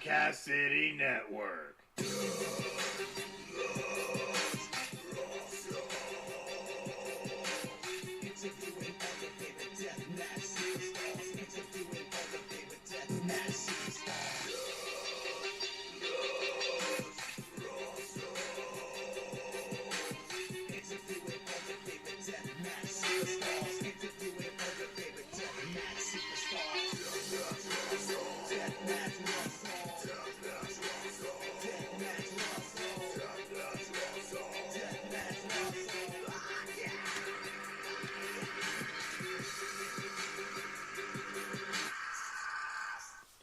Podcast City Network.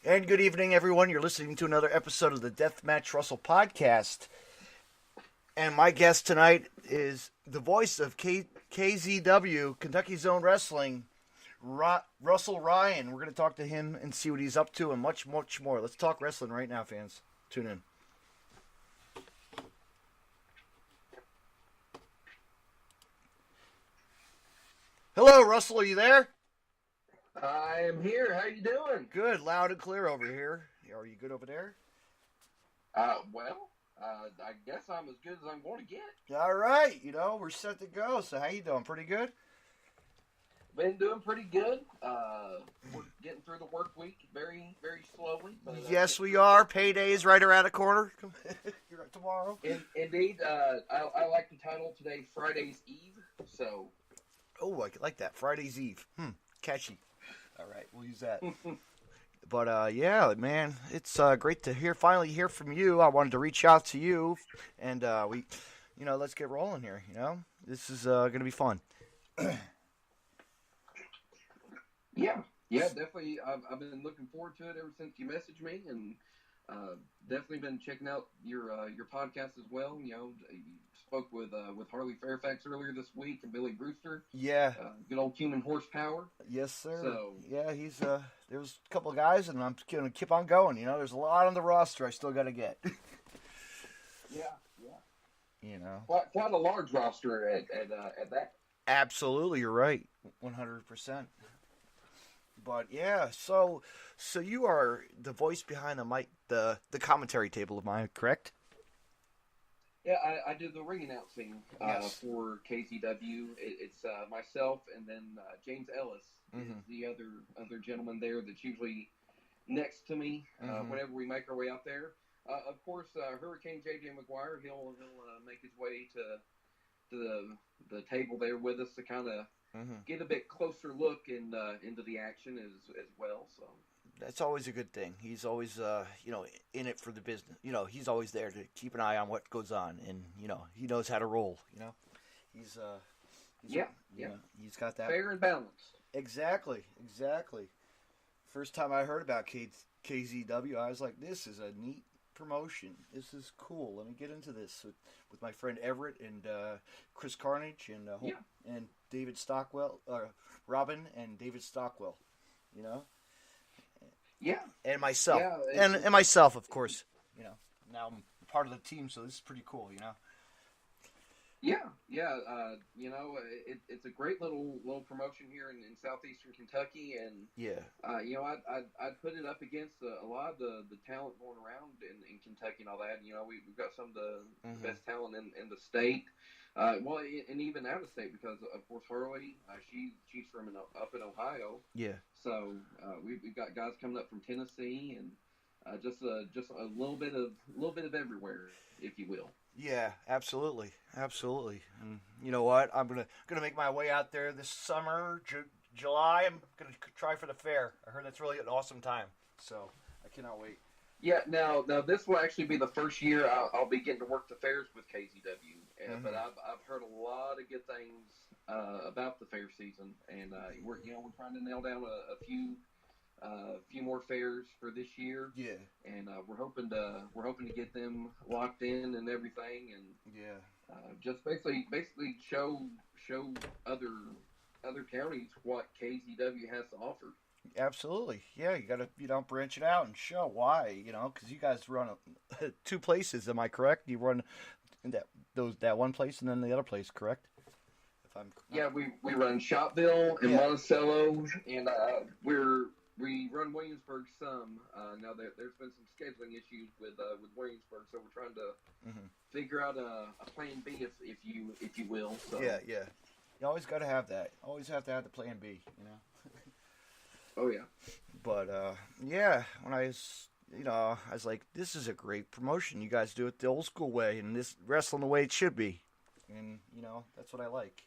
And good evening, everyone. You're listening to another episode of the Deathmatch Russell podcast. And my guest tonight is the voice of KZW, Kentucky Zone Wrestling, Russell Ryan. We're going to talk to him and see what he's up to and much, much more. Let's talk wrestling right now, fans. Tune in. Hello, Russell. Are you there? I am here. How you doing? Good. Loud and clear over here. Are you good over there? I guess I'm as good as I'm going to get. All right. We're set to go. So how you doing? Pretty good? Been doing pretty good. We're getting through the work week very, very slowly. But, yes, we are. Payday is right around the corner. Tomorrow. Indeed. I like the title today, Friday's Eve. So. Oh, I like that. Friday's Eve. Catchy. All right, we'll use that. But, yeah, man, it's great to finally hear from you. I wanted to reach out to you, and let's get rolling here, This is going to be fun. Yeah, definitely. I've been looking forward to it ever since you messaged me, and definitely been checking out your podcast as well. You spoke with Harley Fairfax earlier this week and Billy Brewster. Yeah. Good old human horsepower. Yes, sir. So yeah, he's there's a couple of guys, and I'm going to keep on going. There's a lot on the roster I still got to get. Yeah. Quite a large roster at that. Absolutely, you're right, 100%. But yeah, so you are the voice behind the mic, the commentary table of mine, correct? Yeah, I do the ring announcing yes. for KZW. It's myself, and then James Ellis is the other gentleman there that's usually next to me whenever we make our way out there. Of course, Hurricane JJ McGuire, he'll make his way to the table there with us to kind of get a bit closer look into the action as well. So that's always a good thing. He's always in it for the business. He's always there to keep an eye on what goes on, and he knows how to roll. He's got that fair and balanced. Exactly. First time I heard about KZW, I was like, this is a neat promotion. This is cool. Let me get into this with my friend Everett and Chris Carnage and David Stockwell, Robin and David Stockwell. Yeah. And myself. Yeah, and myself, of course. Now I'm part of the team, so this is pretty cool. Yeah. It's a great little promotion here in southeastern Kentucky, and I'd put it up against a lot of the talent going around in Kentucky and all that. We've got some of the best talent in the state, and even out of state, because of course Harley, she's from up in Ohio. Yeah. So we've got guys coming up from Tennessee, and just a little bit of everywhere, if you will. Yeah, absolutely. And you know what? I'm gonna make my way out there this summer, July. I'm gonna try for the fair. I heard that's really an awesome time, so I cannot wait. Yeah. Now this will actually be the first year I'll be getting to work the fairs with KZW, but I've heard a lot of good things about the fair season, and we're trying to nail down a few more fairs for this year. Yeah. And we're hoping to get them locked in and everything, and just basically show other counties what KZW has to offer. Absolutely. Yeah, you got to branch it out and show why, because you guys run two places, am I correct? You run that one place and then the other place, correct? Yeah, we run Shopville and Monticello, and we're we run Williamsburg some. Now there's been some scheduling issues with Williamsburg, so we're trying to figure out a plan B, if you will. So. Yeah. You always got to have that. Always have to have the plan B. Oh yeah. But yeah, when I was like, this is a great promotion. You guys do it the old school way, and this wrestling the way it should be. And that's what I like.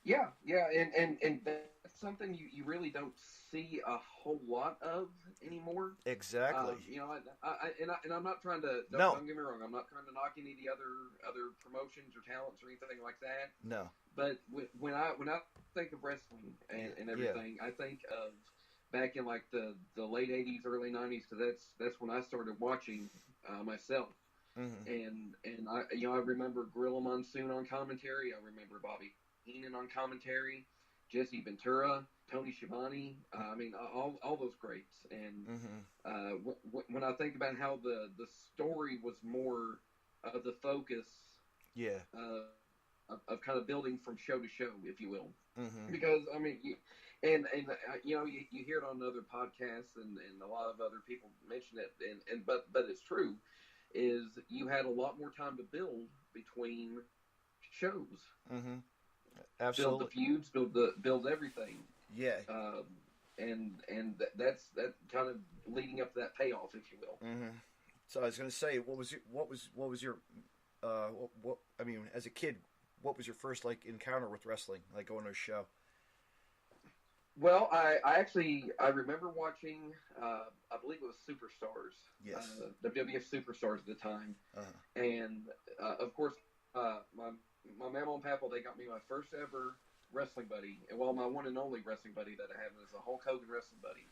Yeah, and that's something you really don't see a whole lot of anymore. Exactly. And I'm not trying to don't get me wrong. I'm not trying to knock any of the other promotions or talents or anything like that. No. But when I think of wrestling and everything, I think of back in like the late '80s, early '90s, because that's when I started watching myself. And I remember Gorilla Monsoon on commentary. I remember Bobby Heenan on commentary, Jesse Ventura, Tony Schiavone. All those greats. And when I think about how the story was more of the focus, of kind of building from show to show, if you will, because you hear it on other podcasts and a lot of other people mention it, but it's true. Is you had a lot more time to build between shows. Absolutely. Build the feuds, build everything. Yeah. And that's kind of leading up to that payoff, if you will. So I was going to say, what was your as a kid, what was your first encounter with wrestling, like going to a show? Well, I remember watching, I believe it was Superstars. Yes. WWF Superstars at the time. And, of course, my mama and papa, they got me my first ever wrestling buddy. Well, my one and only wrestling buddy that I have is a Hulk Hogan wrestling buddy.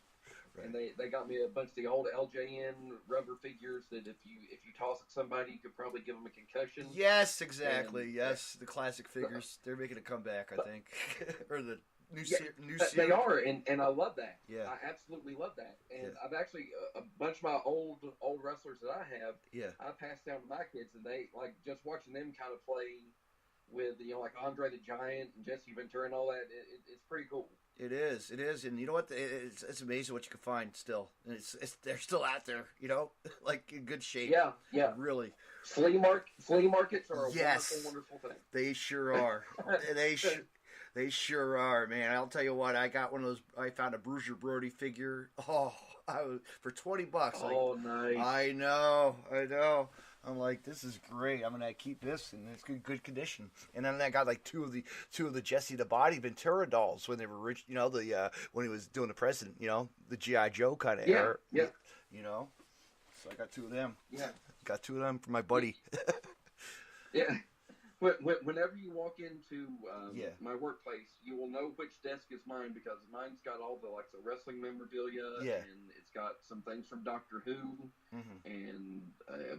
Right. And they got me a bunch of the old LJN rubber figures that if you toss at somebody, you could probably give them a concussion. Yes, exactly. The classic figures. They're making a comeback, I think. Or the new series. They are, and I love that. Yeah. I absolutely love that. And I've actually, a bunch of my old wrestlers that I have, I passed down to my kids, and they, just watching them kind of play with, like Andre the Giant and Jesse Ventura and all that, it's pretty cool. It is, and you know what? It's amazing what you can find still. And they're still out there, in good shape. Yeah, really. Flea markets are a wonderful thing. They sure are. They sure are, man. I'll tell you what. I got one of those. I found a Bruiser Brody figure. Oh, for $20. Oh, nice. I know. I'm like, this is great. I'm gonna keep this, and it's good condition. And then I got two of the Jesse the Body Ventura dolls when they were rich. When he was doing the president. The GI Joe kind of era. Yeah. So I got two of them. Yeah. Got two of them for my buddy. Yeah. Whenever you walk into my workplace, you will know which desk is mine because mine's got all the wrestling memorabilia, and it's got some things from Doctor Who and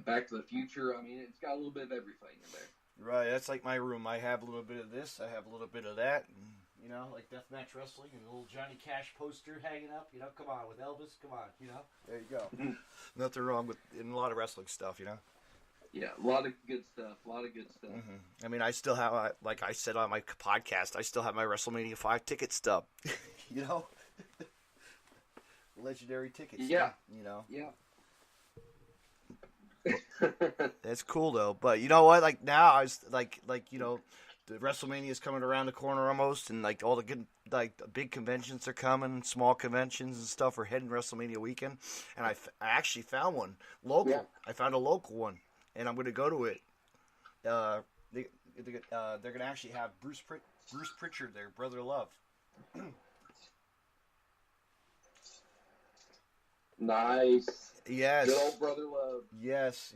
Back to the Future. It's got a little bit of everything in there. Right, that's like my room. I have a little bit of this, I have a little bit of that, and, like deathmatch wrestling and a little Johnny Cash poster hanging up. Come on with Elvis. Come on, There you go. Nothing wrong with in a lot of wrestling stuff, Yeah, a lot of good stuff. I still have, like I said on my podcast, I still have my WrestleMania 5 ticket stub. Legendary tickets. Yeah. Yeah. Yeah. That's cool though. But you know what? Now I was the WrestleMania is coming around the corner almost, and all the good the big conventions are coming, small conventions and stuff are heading WrestleMania weekend, and I actually found one local. Yeah. I found a local one. And I'm going to go to it. They're going to actually have Bruce Pritchard there, Brother Love. Nice. Yes. Good old Brother Love. Yes.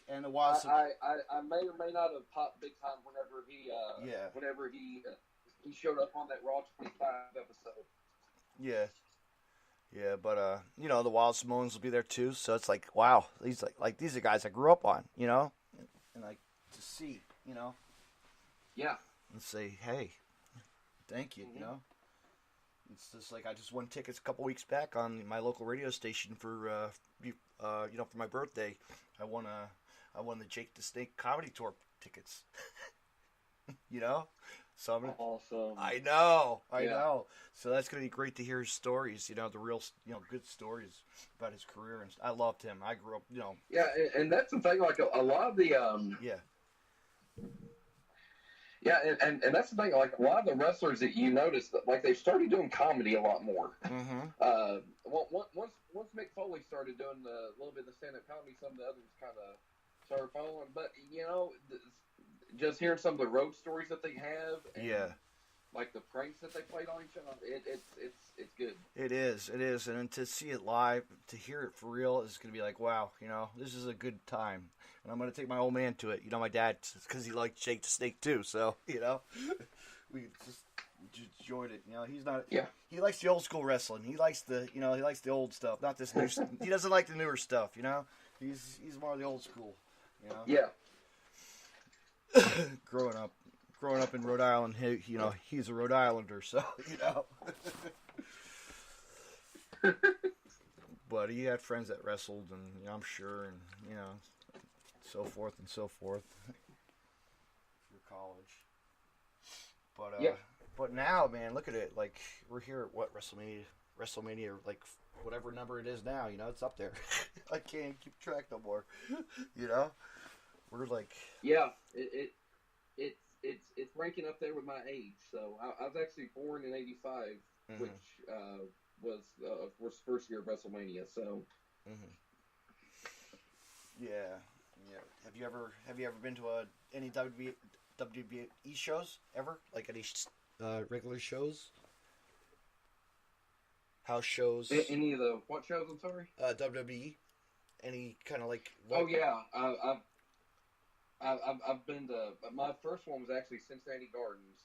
And the Wild. I may or may not have popped big time whenever he showed up on that Raw 25 episode. Yeah. Yeah, but the Wild Samoans will be there too, so it's like, wow, these these are guys I grew up on, and to see, Yeah. And say, hey, thank you, It's just I just won tickets a couple weeks back on my local radio station for for my birthday. I won the Jake the Snake comedy tour tickets. Awesome. I know. So that's gonna be great to hear his stories. The real, good stories about his career. And I loved him. I grew up, Yeah, and that's the thing. Like a lot of the Yeah. Yeah, and that's the thing. Like a lot of the wrestlers that you notice, that like they started doing comedy a lot more. Mm-hmm. Once Mick Foley started doing a little bit of stand-up comedy, some of the others kind of started following. But just hearing some of the road stories that they have, and like the pranks that they played on each other, it's good. It is, and then to see it live, to hear it for real, is gonna be like, wow, this is a good time, and I'm gonna take my old man to it. My dad, because he liked Jake the Snake too, so we just enjoyed it. He's not. Yeah. He likes the old school wrestling. He likes the he likes the old stuff, not this new. He doesn't like the newer stuff. He's more the old school. Yeah. growing up in Rhode Island, he's a Rhode Islander, so But he had friends that wrestled, and I'm sure, and so forth and so forth. Through college, but now, man, look at it. Like, we're here at what, WrestleMania, like whatever number it is now. It's up there. I can't keep track no more. We're like, it's ranking up there with my age. So I was actually born in '85, which was of course first year of WrestleMania. So yeah. Have you ever been to any WWE shows ever? Like any regular shows? House shows? Any of the what shows? I'm sorry. WWE. Any kind of like? Oh yeah, I've been to, my first one was actually Cincinnati Gardens,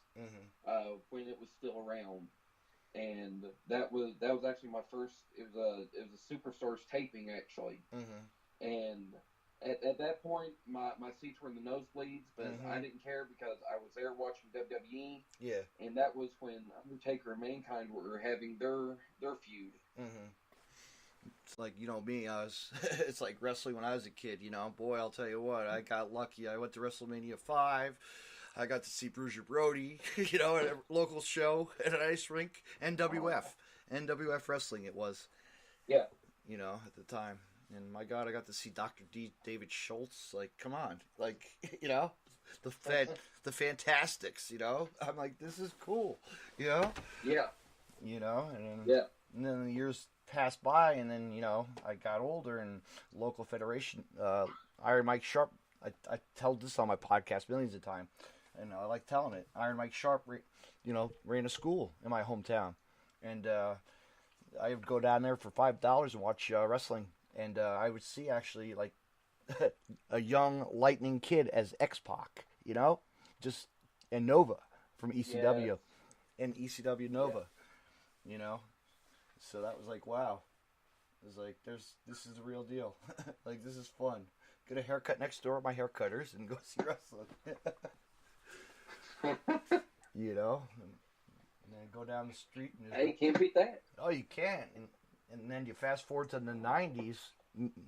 when it was still around, and that was actually my first. It was a Superstars taping actually, and at that point my seats were in the nosebleeds, but I didn't care because I was there watching WWE. Yeah, and that was when Undertaker and Mankind were having their feud. It's like, me, it's like wrestling when I was a kid, boy, I'll tell you what, I got lucky. I went to WrestleMania 5. I got to see Bruiser Brody, at a local show at an ice rink. NWF wrestling it was. Yeah. At the time. And my God, I got to see Dr. David Schultz. Like, come on. Like, the Fantastics, I'm like, this is cool, Yeah. And then the years passed by, and then I got older, and local federation, Iron Mike Sharp. I tell this on my podcast millions of times, and I like telling it. Iron Mike Sharp, ran a school in my hometown, and I would go down there for $5 and watch wrestling, and I would see actually like a young lightning kid as X-Pac, and Nova from ECW, and ECW Nova, So that was like, wow. It was like, this is the real deal. Like, this is fun. Get a haircut next door at my haircutters and go see wrestling. And then go down the street. And hey, can't beat that. Oh, you can't. And then you fast forward to the 90s.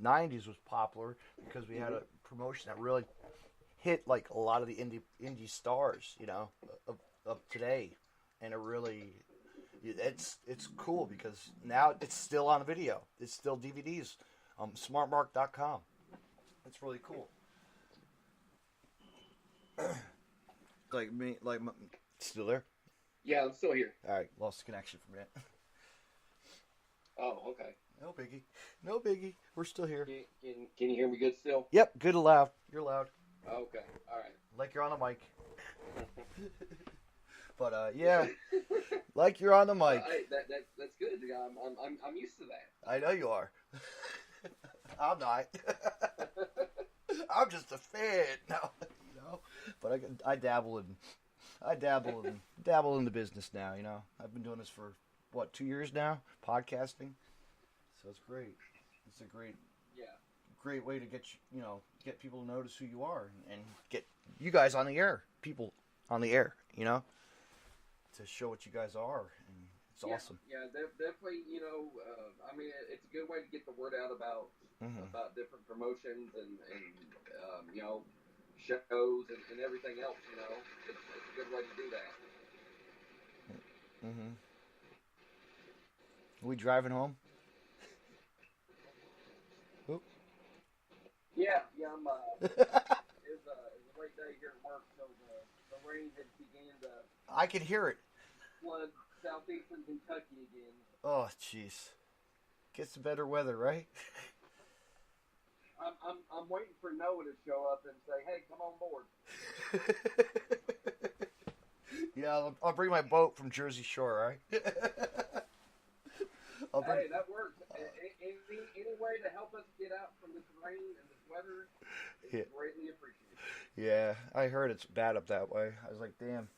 90s was popular because we had a promotion that really hit like a lot of the indie stars, of today. And it really... It's cool because now it's still on video. It's still DVDs. Smartmark.com. It's really cool. Still there? Yeah, I'm still here. All right, lost the connection for a minute. Oh, okay. No biggie. We're still here. Can you hear me good still? Yep, good and loud. You're loud. Okay, all right. Like you're on the mic. But yeah, like you're on the mic. That's good. I'm used to that. I know you are. I'm not. I'm just a fan. No, But I dabble in the business now. I've been doing this for 2 years now, podcasting. So it's great. It's a great way to get people to notice who you are and get you guys on the air, people on the air. To show what you guys are, and it's awesome. Yeah, definitely. I mean, it's a good way to get the word out about different promotions, and shows and everything else. It's a good way to do that. Mm-hmm. Are we driving home? Oop. Yeah. I'm. It's a late day here at work, so the rain had began to I can hear it. flood southeastern Kentucky again. Oh, jeez. Get some better weather, right? I'm waiting for Noah to show up and say, "Hey, come on board." Yeah, I'll bring my boat from Jersey Shore, right? Hey, that works. Any way to help us get out from this rain and this weather is greatly appreciated. Yeah, I heard it's bad up that way. I was like, damn.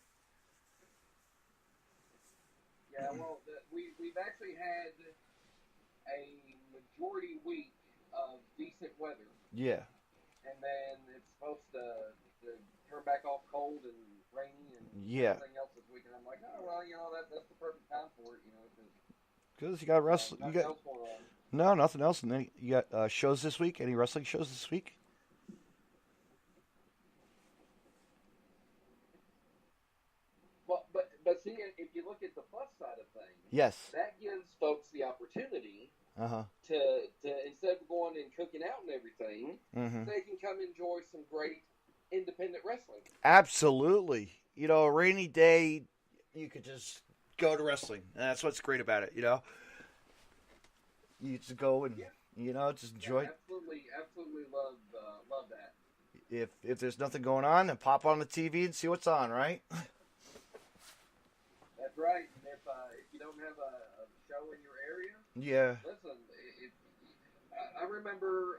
Yeah, well, we've actually had a majority week of decent weather. Yeah. And then it's supposed to turn back off cold and rainy and everything else this week. And I'm like, oh, well, that's the perfect time for it, Because you got wrestling. Nothing else going on. No, nothing else. And then you got shows this week. Any wrestling shows this week? Well, but see, if you look at the plus side of things, Yes. that gives folks the opportunity Uh-huh. to instead of going and cooking out and everything, Mm-hmm. they can come enjoy some great independent wrestling. Absolutely. A rainy day, you could just go to wrestling. And that's what's great about it, You just go and, just enjoy. Yeah, absolutely love that. If there's nothing going on, then pop on the TV and see what's on, right? That's right. And if you don't have a show in your area, Yeah. listen. I remember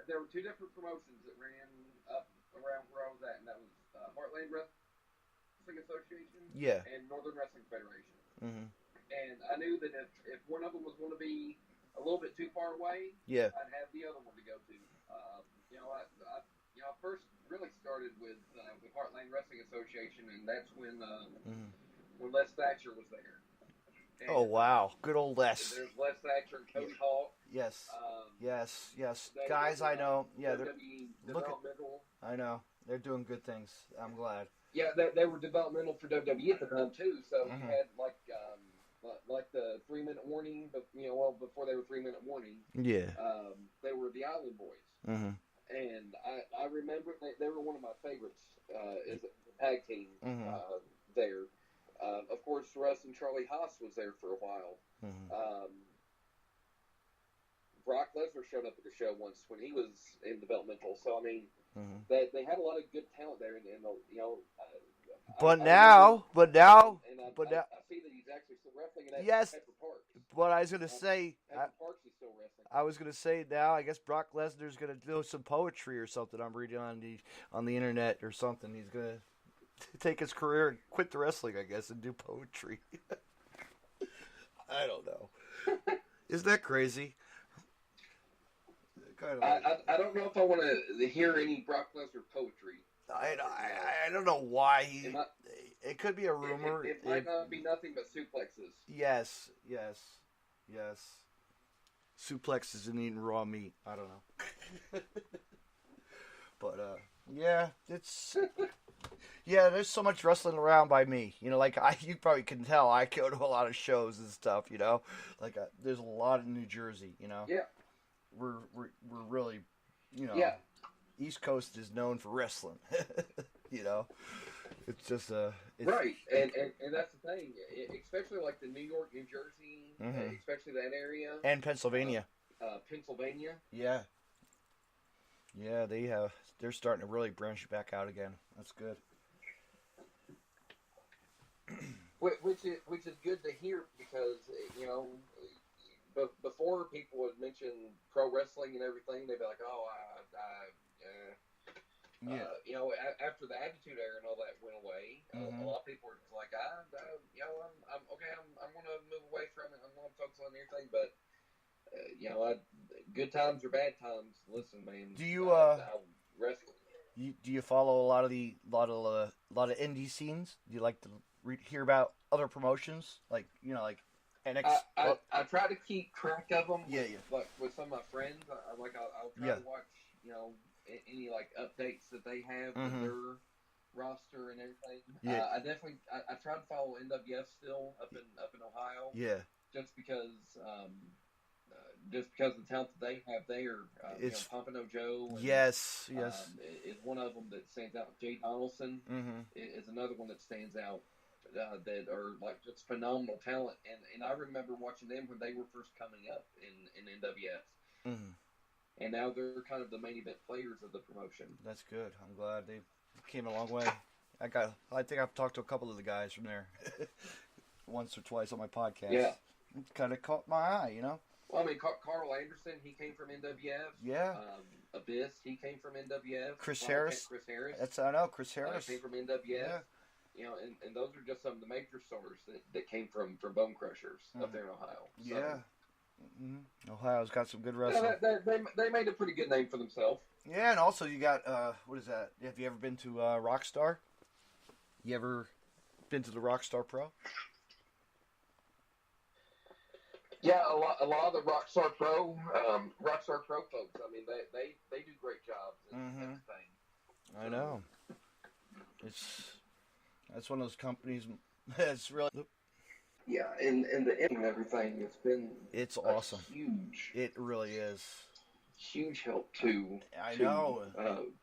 there were two different promotions that ran up around where I was at, and that was Heartland Wrestling Association and Northern Wrestling Federation. Mm-hmm. And I knew that if one of them was going to be a little bit too far away, Yeah. I'd have the other one to go to. I first really started with Heartland Wrestling Association, and that's when Les Thatcher was there. And, Oh, wow. Good old Les. There's Les Thatcher and Cody Hawk. Yes. Yes. Guys, I know. Yeah, they're developmental. I know. They're doing good things. I'm glad. Yeah, they were developmental for WWE at the time too. So you had like the 3-minute warning, but before they were 3-minute warning. Yeah. They were the Island Boys. Mm-hmm. And I remember they were one of my favorites as a tag team there. Of course, Russ and Charlie Haas was there for a while. Mm-hmm. Brock Lesnar showed up at the show once when he was in developmental. So I mean, they had a lot of good talent there, and But now, I see that he's actually still wrestling in yes. Pepper Parks. What I was gonna say, Pepper Parks is still wrestling. I was gonna say now. I guess Brock Lesnar's gonna do some poetry or something. I'm reading on the internet or something. He's gonna take his career and quit the wrestling, I guess, and do poetry. I don't know. Isn't that crazy? Kind of I don't know if I want to hear any Brock Lesnar poetry. I don't know why it could be a rumor. It might not be nothing but suplexes. Yes. Suplexes and eating raw meat. I don't know. But yeah, there's so much wrestling around by me. You probably can tell I go to a lot of shows and stuff. There's a lot in New Jersey. Yeah. We're really, Yeah. East Coast is known for wrestling. It's just right, and that's the thing, especially like the New York, New Jersey, especially that area, and Pennsylvania. Pennsylvania. Yeah, they're starting to really branch back out again. That's good. Which is good to hear because before people would mention pro wrestling and everything, they'd be like, "Oh, after the Attitude Era and all that went away, a lot of people were like, I'm okay. I'm going to move away from it. I'm going to focus on everything." But good times or bad times. Listen, man. Do you wrestling? Do you follow a lot of indie scenes? Do you like to hear about other promotions like NXT? I try to keep track of them. Yeah. Like with some of my friends, I'll try to watch any like updates that they have with their roster and everything. Yeah. I try to follow NWF still up in Ohio. Yeah. Just because of the talent that they have there. Pompano Joe. And, yes. Is one of them that stands out. Jay Donaldson is another one that stands out. That are like just phenomenal talent, and I remember watching them when they were first coming up in NWF, and now they're kind of the main event players of the promotion. That's good. I'm glad they came a long way. I think I've talked to a couple of the guys from there once or twice on my podcast. Yeah, it kind of caught my eye, you know. Well, I mean, Carl Anderson, he came from NWF. Yeah. Abyss, he came from NWF. Chris Harris. Chris Harris. I know Chris Harris came from NWF. Yeah. You know, and those are just some of the major stars that came from Bone Crushers up there in Ohio. So, yeah. Ohio's got some good wrestling. They made a pretty good name for themselves. Yeah, and also you got, what is that? Have you ever been to Rockstar? You ever been to the Rockstar Pro? Yeah, a lot of the Rockstar Pro folks. I mean, they do great jobs and everything. I know. That's one of those companies that's really. Yeah, and the end and everything. It's awesome. Huge. It really is. Huge help to. I know.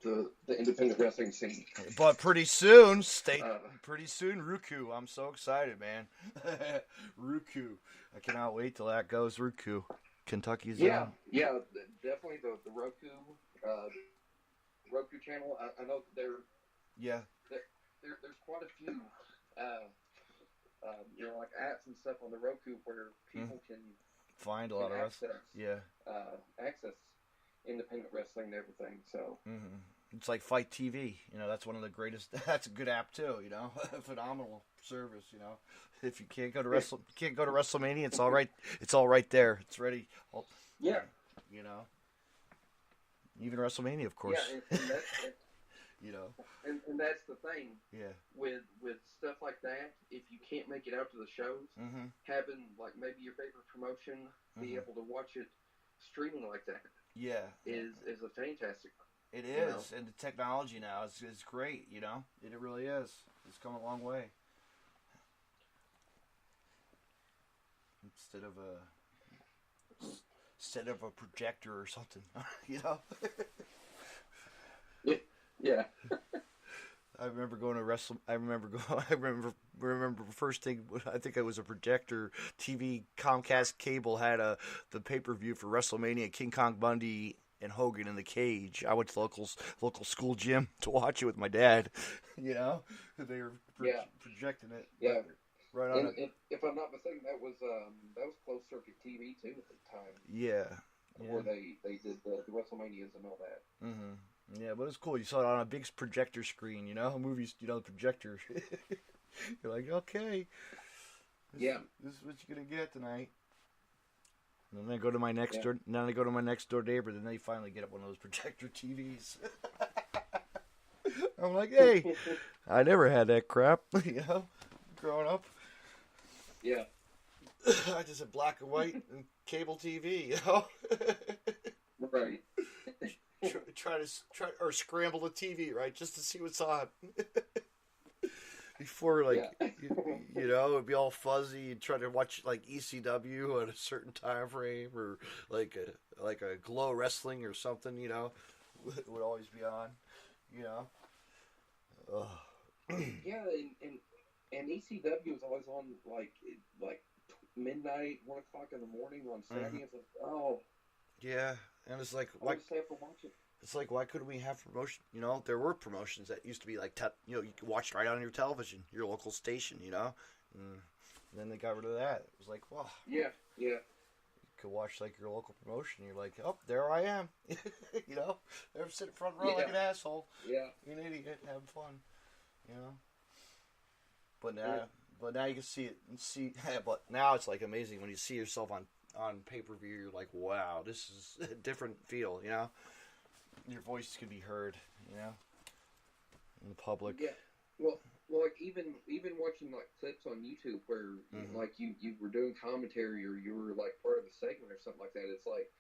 The independent wrestling scene. But pretty soon, Ruku. I'm so excited, man. Ruku. I cannot wait till that goes. Ruku, Kentucky's. Yeah, definitely the Roku channel. I know that there's quite a few, like apps and stuff on the Roku where people can find a lot of access. Yeah. Access independent wrestling and everything. So. It's like Fight TV. You know, that's one of the greatest. That's a good app too. You know, phenomenal service. You know, if you can't go to WrestleMania, it's all right. It's all right there. It's ready. Yeah. You know, even WrestleMania, of course. Yeah, and that's, you know. And that's the thing. Yeah. With stuff like that, if you can't make it out to the shows, having like maybe your favorite promotion be able to watch it streaming like that. Yeah. Is a fantastic. It is, and the technology now is great. You know, it really is. It's come a long way. Instead of a projector or something, you know. Yeah. I remember going to I remember first thing. I think it was a projector TV. Comcast cable had the pay-per-view for WrestleMania. King Kong Bundy and Hogan in the cage. I went to the local school gym to watch it with my dad. You know, they were projecting it. Yeah. Right on. And if I'm not mistaken, that was closed circuit TV too at the time. Yeah. Where they did the WrestleManias and all that. Yeah, but it's cool. You saw it on a big projector screen, you know? Movies, you know, the projector. You're like, okay. This is what you're going to get tonight. And then I go to my next door. Now I go to my next door neighbor. Then they finally get up one of those projector TVs. I'm like, hey, I never had that crap. You know, growing up. Yeah. I just had black and white and cable TV. You know. Right. Try or scramble the TV, right, just to see what's on. Before, you know, it'd be all fuzzy and try to watch like ECW at a certain time frame, or like a Glow Wrestling or something. You know, it would always be on. You know. Yeah, and ECW was always on like midnight, 1 o'clock in the morning on Saturday. It's like, oh. Yeah, and it's like, why? Just have to watch it. It's like, why couldn't we have promotion? You know, there were promotions that used to be like, you could watch right on your television, your local station. You know, and then they got rid of that. It was like, well, yeah. You could watch like your local promotion. You're like, oh, there I am. You know, they're sitting front row like an asshole. Yeah, you're an idiot having fun. You know, but now you can see it and see. But now it's like amazing when you see yourself on pay-per-view. You're like, wow, this is a different feel, you know? Your voice can be heard, you know? In the public. Yeah. Well, like, even watching, like, clips on YouTube where, like, you were doing commentary or you were, like, part of a segment or something like that, it's like,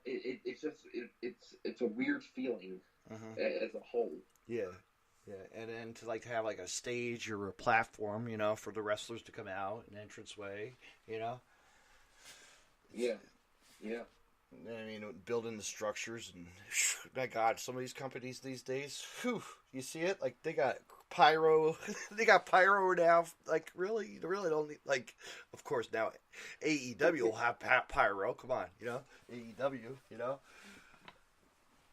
it's a weird feeling as a whole. Yeah, yeah, and then to like have like a stage or a platform, for the wrestlers to come out, an entranceway, Yeah, yeah. I mean, building the structures and my God, some of these companies these days, you see it like they got pyro, they got pyro now. Like really, they really don't need like. Of course now, AEW will have pyro. Come on, AEW,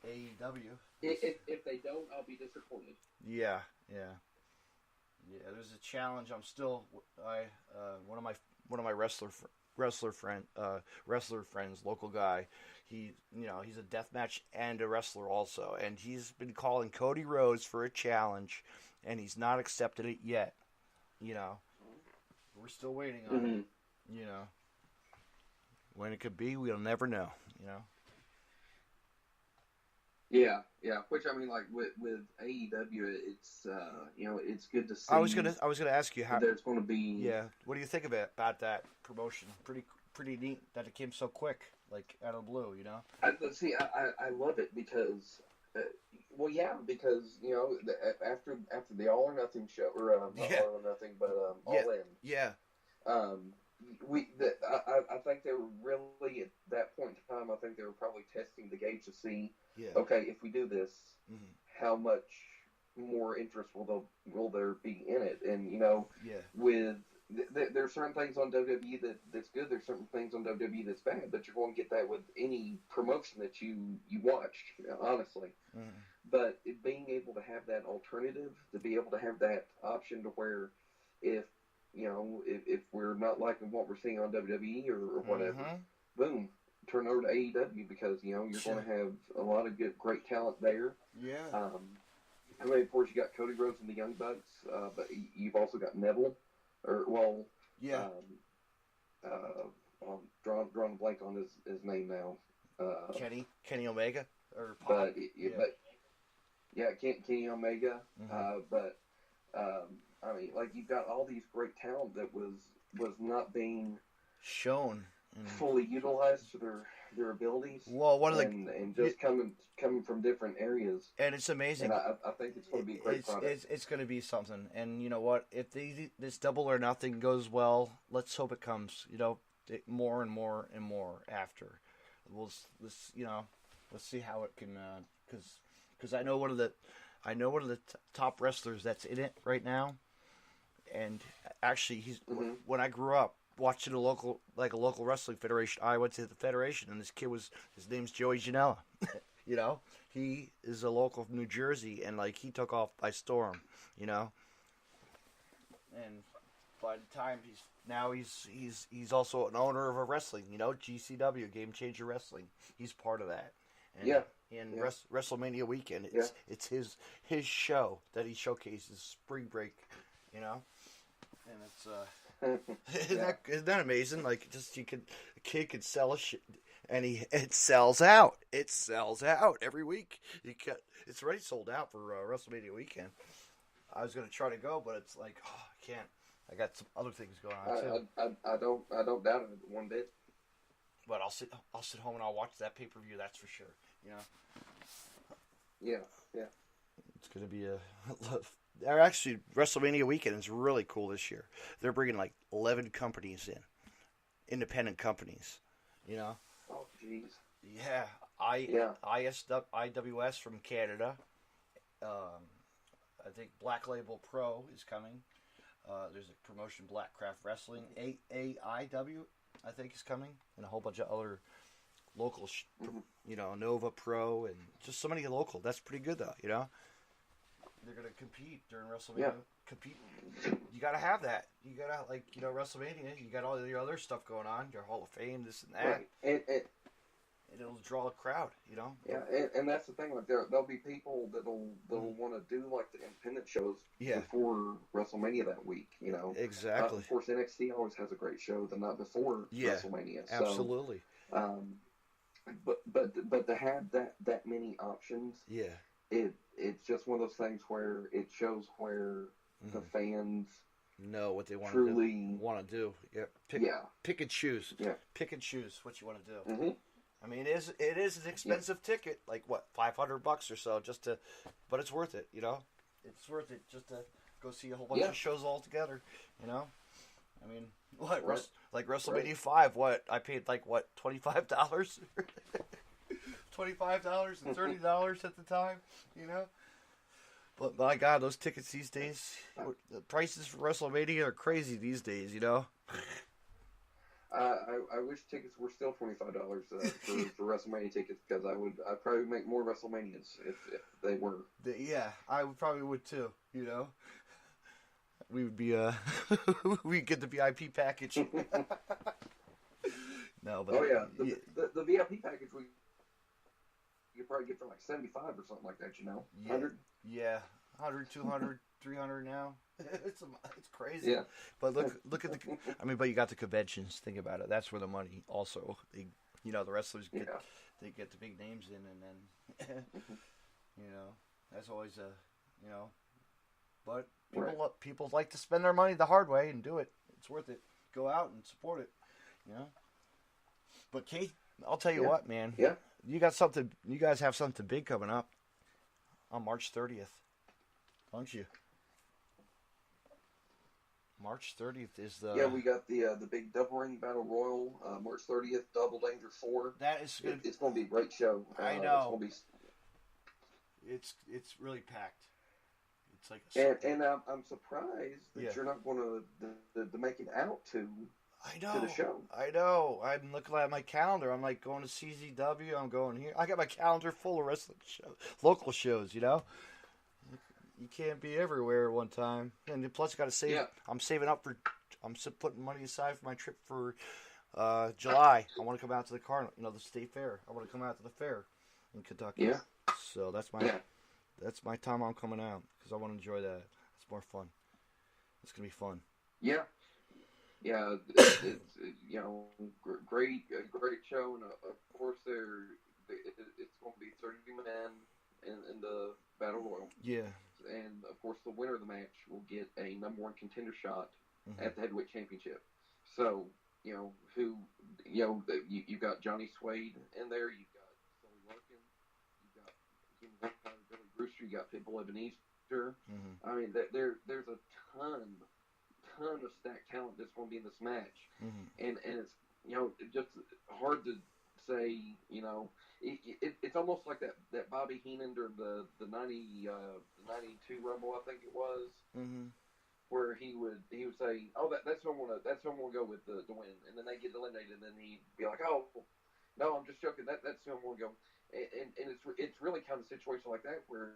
AEW. If they don't, I'll be disappointed. Yeah, yeah, yeah. There's a challenge. I'm still one of my wrestler friends, local guy. He's a deathmatch and a wrestler also, and he's been calling Cody Rhodes for a challenge, and he's not accepted it yet. We're still waiting on it. When it could be, we'll never know. Yeah, yeah. Which I mean, like with AEW, it's it's good to see. I was gonna ask you how there's going to be. Yeah, what do you think about that promotion? Pretty neat that it came so quick, like out of the blue. I love it because, because after the All or Nothing show or not All or Nothing, but All In. Yeah. I think they were really at that point in time. I think they were probably testing the gauge to see. Yeah. Okay, if we do this, how much more interest will there be in it? And with there's certain things on WWE that's good. There's certain things on WWE that's bad. But you're going to get that with any promotion that you watch, honestly. But being able to have that alternative, to be able to have that option to where if we're not liking what we're seeing on WWE or whatever, boom, turn over to AEW because you're going to have a lot of great talent there. Yeah. I mean, of course, you got Cody Rhodes and the Young Bucks, but you've also got Neville, I'm drawing a blank on his name now. Kenny Omega or Pop. Kenny Omega. I mean, like you've got all these great talent that was not being shown, fully utilized to their abilities. Well, and just coming from different areas. And it's amazing. And I think it's going to be a great product. It's going to be something. And you know what? If this Double or Nothing goes well, let's hope it comes. More and more and more after. Let's see how it can. Because I know one of the top wrestlers that's in it right now. And actually, he's when I grew up watching a local wrestling federation, I went to the federation, and his name's Joey Janela. He is a local from New Jersey, and like he took off by storm. And by the time he's also an owner of a wrestling, GCW, Game Changer Wrestling. He's part of that. And, WrestleMania weekend, it's his show that he showcases Spring Break. And it's isn't that amazing? Like a kid could sell a shit, and it sells out. It sells out every week. It's already sold out for WrestleMania weekend. I was gonna try to go, but it's like I can't. I got some other things going on too. I don't doubt it one bit. But I'll sit home and I'll watch that pay-per-view. That's for sure. Yeah. It's gonna be actually, WrestleMania weekend is really cool this year. They're bringing like 11 companies in, independent companies. Oh, jeez. Yeah. IWS from Canada. I think Black Label Pro is coming. There's a promotion, Blackcraft Wrestling. AIW, I think, is coming, and a whole bunch of other local, Nova Pro, and just so many local. That's pretty good, though. They're gonna compete during WrestleMania. Yeah. Compete. You gotta have that. You gotta WrestleMania. You got all your other stuff going on. Your Hall of Fame, this and that. Right. And it'll draw a crowd. Yeah, and that's the thing. Like there'll be people that'll want to do like the independent shows before WrestleMania that week. Exactly. Of course, NXT always has a great show the night before WrestleMania. Absolutely. So, but to have that many options. Yeah. It's just one of those things where it shows where the fans know what they want truly to do. Yeah. Pick and choose. Yeah. Pick and choose what you want to do. Mm-hmm. I mean, it is an expensive ticket, like what, $500 or so, but it's worth it. It's worth it just to go see a whole bunch of shows all together. I mean, what like WrestleMania 5? What I paid like what $25, $25 and $30 at the time. But my God, those tickets these days, the prices for WrestleMania are crazy these days. I wish tickets were still $25 for WrestleMania tickets, because I'd probably make more WrestleManias if they were. Yeah, I probably would too. We would be we'd get the VIP package. No, but the VIP package you probably get for like $75 or something like that. Yeah, 100. Yeah, 100, 200, 300 now. It's crazy. Yeah. But look at but you got the conventions. Think about it. That's where the money also. The wrestlers get they get the big names in, and then that's always But people like to spend their money the hard way and do it. It's worth it. Go out and support it. But Kate, I'll tell you what, man. Yeah. You guys have something big coming up on March 30th, don't you? March 30th is the... Yeah, we got the big Double Ring Battle Royal, March 30th, Double Danger 4. That is good. It's going to be a great show. I know. It's really packed. It's like and I'm surprised that you're not going to make it out to the show. I know. I'm looking at my calendar. I'm like going to KZW. I'm going here. I got my calendar full of wrestling shows, local shows. You can't be everywhere at one time. And plus, got to save. Yeah. I'm saving up for. I'm putting money aside for my trip for July. I want to come out to the the state fair. I want to come out to the fair in Kentucky. Yeah. So that's my time. I'm coming out because I want to enjoy that. It's more fun. It's gonna be fun. Yeah. Yeah. It's great show, and of course it's going to be 30 men in the Battle Royal. Yeah. And of course, the winner of the match will get a number one contender shot at the heavyweight championship. So, you got Johnny Suede in there. You've got Sully Larkin. You've got Billy Brewster. You got Pitbull Ebenezer. I mean, there's a ton of stacked talent that's going to be in this match, and it's just hard to say. It's almost like that Bobby Heenan during the 92 Rumble, I think it was, where he would say, "Oh, that's who I'm gonna go with to win," and then they get eliminated, and then he'd be like, "Oh, no, I'm just joking. That's who I'm gonna go." And it's really kind of a situation like that where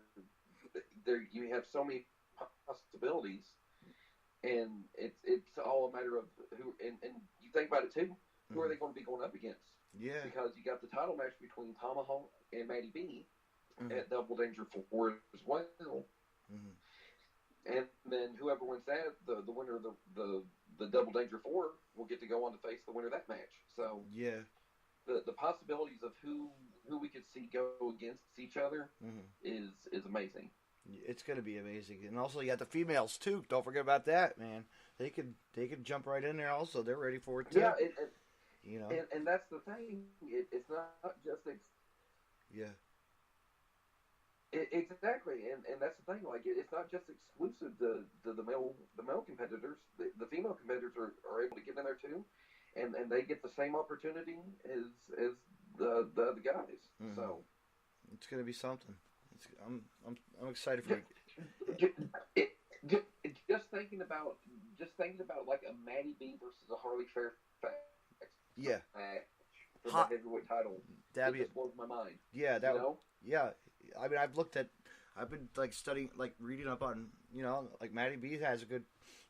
there you have so many possibilities, and it's all a matter of who. And you think about it too, who are they going to be going up against? Yeah. Because you got the title match between Tomahawk and Matty B at Double Danger 4 as well. And then whoever wins that, the winner of the Double Danger 4 will get to go on to face the winner of that match. So yeah, the possibilities of who we could see go against each other is amazing. It's going to be amazing. And also you got the females too. Don't forget about that, man. They could jump right in there also. They're ready for it too. Yeah, and that's the thing. It's not just exactly, and that's the thing. Like it's not just exclusive to the male competitors. The female competitors are able to get in there too, and they get the same opportunity as the other guys. So it's gonna be something. I'm excited for it. Just thinking about like a Matty B versus a Harley Fairfax. Yeah. For the heavyweight title. That just blows my mind. Yeah, yeah. I mean, I've been like studying, like reading up on, like Matty B has a good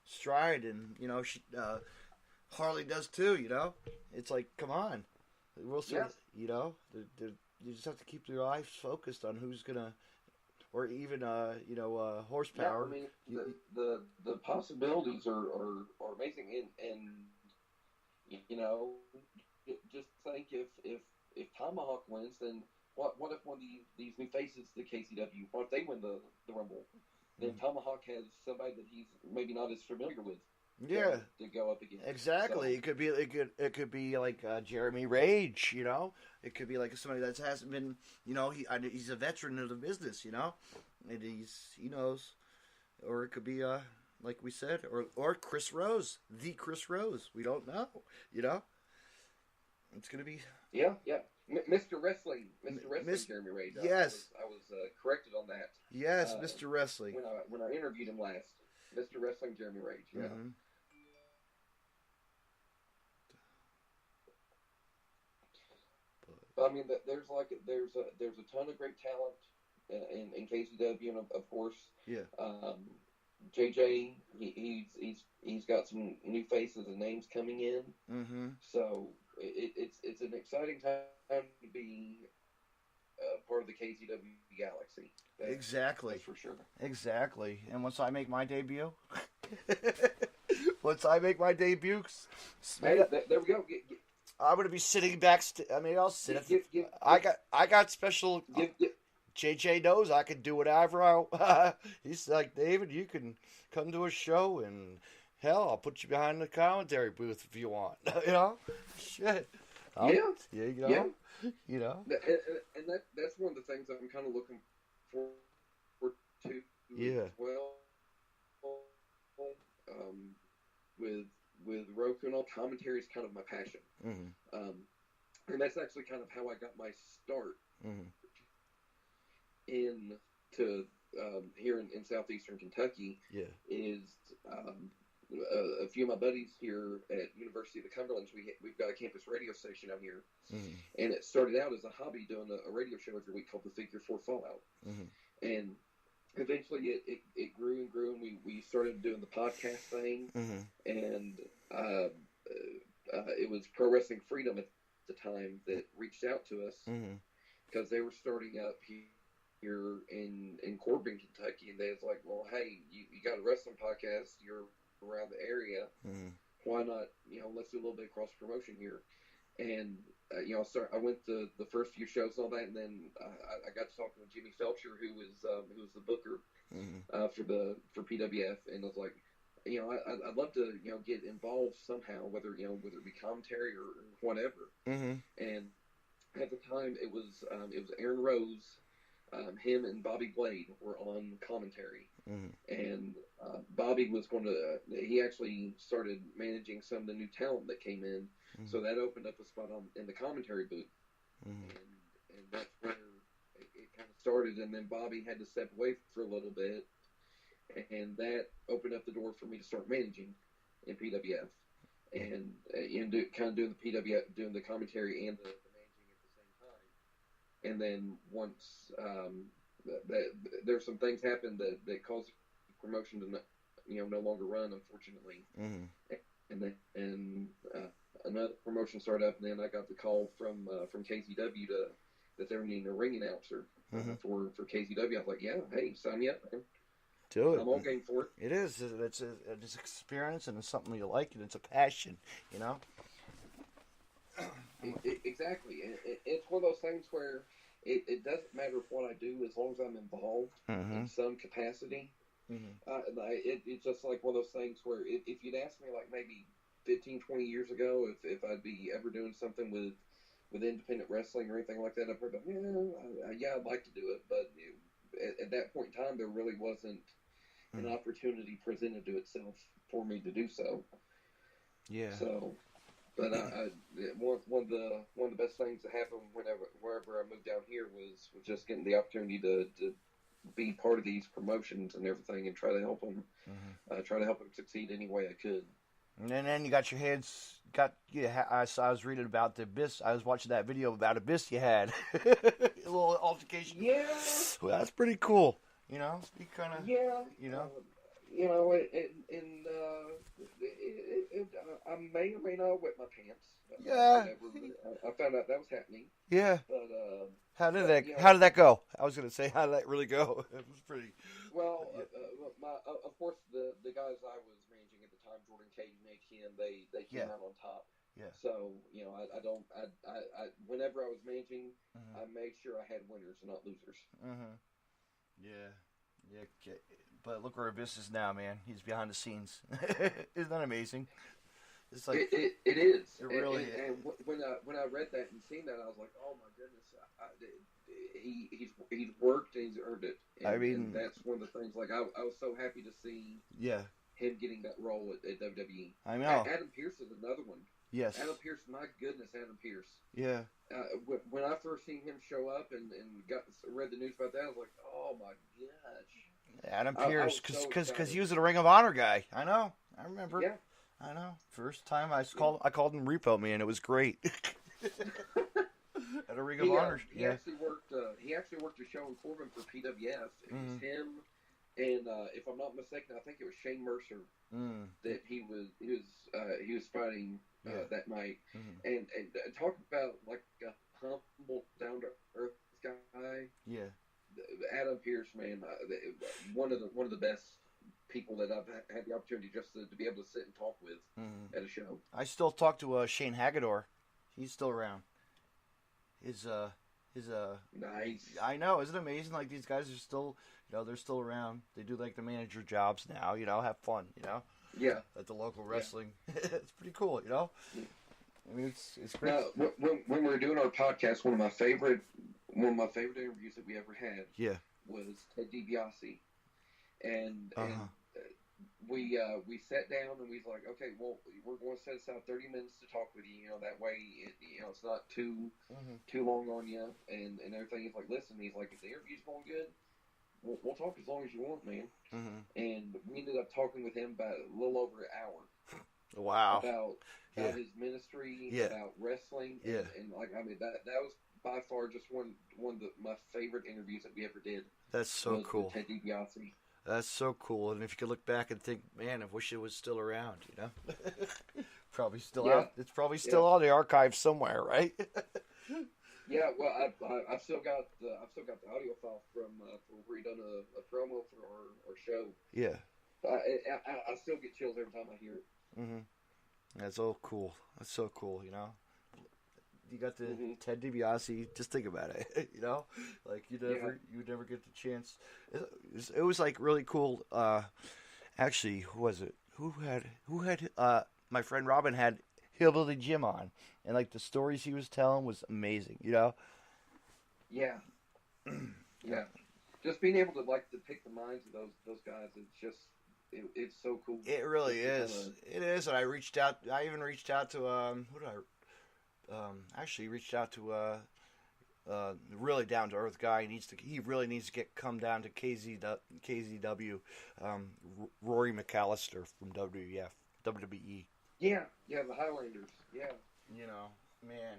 stride, and she, Harley does too. It's like, come on, we'll see. Yeah. You just have to keep your eyes focused on who's gonna, or even horsepower. Yeah, I mean, the possibilities are amazing, and just think if Tomahawk wins, then what if one of these new faces to KZW, what if they win the Rumble? Then Tomahawk has somebody that he's maybe not as familiar with Yeah. to go up against. Exactly. So, It could be like Jeremy Rage. It could be like somebody that hasn't been. He's a veteran of the business. And he knows. Or it could be like we said, or Chris Rose, the Chris Rose. We don't know. It's gonna be. Yeah. Mr. Wrestling, Jeremy Rage. Yes. I was corrected on that. Yes, Mr. Wrestling. When I interviewed him last, Mr. Wrestling, Jeremy Rage. Yeah. Mm-hmm. But I mean, there's a ton of great talent in KZW, and of course, Yeah. JJ, he's got some new faces and names coming in. Mm-hmm. So it's an exciting time to be part of the KZW galaxy. Exactly. That's for sure. Exactly. And once I make my debut, Hey, there we go. I'm gonna be sitting backstage. I'll sit. I got special. JJ knows I can do whatever he's like, David, you can come to a show and hell, I'll put you behind the commentary booth if you want. Shit. Yeah. And that's one of the things I'm kind of looking forward to as well. With Roku and all, commentary is kind of my passion. Mm-hmm. And that's actually kind of how I got my start. Mm-hmm. Here in southeastern Kentucky. Yeah. Is a few of my buddies here at University of the Cumberlands. We've got a campus radio station out here, Mm-hmm. and it started out as a hobby doing a radio show every week called the Figure 4 Fallout. Mm-hmm. And eventually it grew and grew, and we started doing the podcast thing. Mm-hmm. And it was Pro Wrestling Freedom at the time that reached out to us because they were starting up here in Corbin, Kentucky, and they was like, well, hey, you got a wrestling podcast, you're around the area, why not, let's do a little bit of cross promotion here. And I went to the first few shows and all that, and then I got to talking with Jimmy Felcher, who was the booker for PWF, and I was like, I'd love to get involved somehow, whether it be commentary or whatever. And at the time it was Aaron Rose, him and Bobby Blade were on commentary, and Bobby was he actually started managing some of the new talent that came in. So that opened up a spot in the commentary booth, and that's where it kind of started. And then Bobby had to step away for a little bit, and that opened up the door for me to start managing in PWF, and doing the PWF, doing the commentary and the managing at the same time. And then once there's some things happened that caused the promotion to no longer run, unfortunately. And another promotion started up, and then I got the call from KZW that they were needing a ring announcer for KZW. I was like, yeah, hey, sign me up, man. Do it. I'm all game for it. It is. It's an experience, and it's something you like, and it's a passion. Exactly. It's one of those things where it doesn't matter what I do as long as I'm involved in some capacity. It's just like one of those things where if you'd asked me like maybe 15, 20 years ago if I'd be ever doing something with independent wrestling or anything like that, I'd probably I'd like to do it. But at that point in time, there really wasn't an opportunity presented to itself for me to do so. Yeah. So, but one of the best things that happened wherever I moved down here was just getting the opportunity to be part of these promotions and everything, and try to help them succeed any way I could. And then you got your heads. I was reading about the Abyss. I was watching that video about Abyss you had. A little altercation. Yeah. Well, that's pretty cool. You kind of. Yeah. I may or may not wet my pants. Yeah. I found out that was happening. Yeah. But how did that go? I was going to say, how did that really go? It was pretty. Well, of course, the guys I was managing at the time, Jordan Cage, Nick, and they came out on top. Yeah. So I whenever I was managing, I made sure I had winners and not losers. Yeah. Yeah, but look where Abyss is now, man. He's behind the scenes. Isn't that amazing? It's like It is. it really. And when I read that and seen that, I was like, oh my goodness, he's worked and he's earned it. I And, mean, and that's one of the things. Like I was so happy to see yeah. him getting that role at WWE. I know. Adam Pearce is another one. Yes. Adam Pearce, my goodness, Adam Pearce. Yeah. When I first seen him show up and read the news about that, I was like, oh my gosh. Adam Pearce, because so he was a Ring of Honor guy. I know. I remember. Yeah. I know. First time I called him Repo Man. It was great. At a Ring of Honor. He actually worked. He actually worked a show in Corbin for PWF. It was him, and if I'm not mistaken, I think it was Shane Mercer that he was fighting that night. And talk about like a humble, down to earth guy. Yeah. Adam Pearce, man, one of the best people that I've had the opportunity just to be able to sit and talk with at a show. I still talk to Shane Hagedorn. He's still around. His Nice. I know, isn't it amazing? Like these guys are still, they're still around. They do like the manager jobs now. Have fun. Yeah. At the local wrestling, it's pretty cool. I mean, it's great. Now, when we were doing our podcast, one of my favorite interviews that we ever had, was Ted DiBiase, and we sat down and we was like, okay, well, we're going to set aside 30 minutes to talk with you. That way, it's not too long on you and everything. He's like, listen, he's like, if the interview's going good, we'll talk as long as you want, man. And we ended up talking with him about a little over an hour. Wow. About his ministry, about wrestling, and like, I mean, that was by far just one of my favorite interviews that we ever did. That's so cool. Ted DiBiase. That's so cool. And if you could look back and think, man, I wish it was still around, Probably still out. It's probably still on the archive somewhere, right? Yeah, well, I've still got the audio file from where we done a promo for our show. Yeah. I still get chills every time I hear it. That's so cool. That's so cool, You got the Ted DiBiase. Just think about it, like you would never get the chance. It was like really cool. Actually, who was it? Who had my friend Robin had Hillbilly Jim on, and like the stories he was telling was amazing. Yeah. Yeah. Just being able to like depict the minds of those guys, it's so cool. It really is. It is, and I even reached out to who did I? Actually reached out to really down to earth guy. He really needs to come down to KZW. Rory McAllister from WWE. Yeah, the Highlanders. Yeah. Man,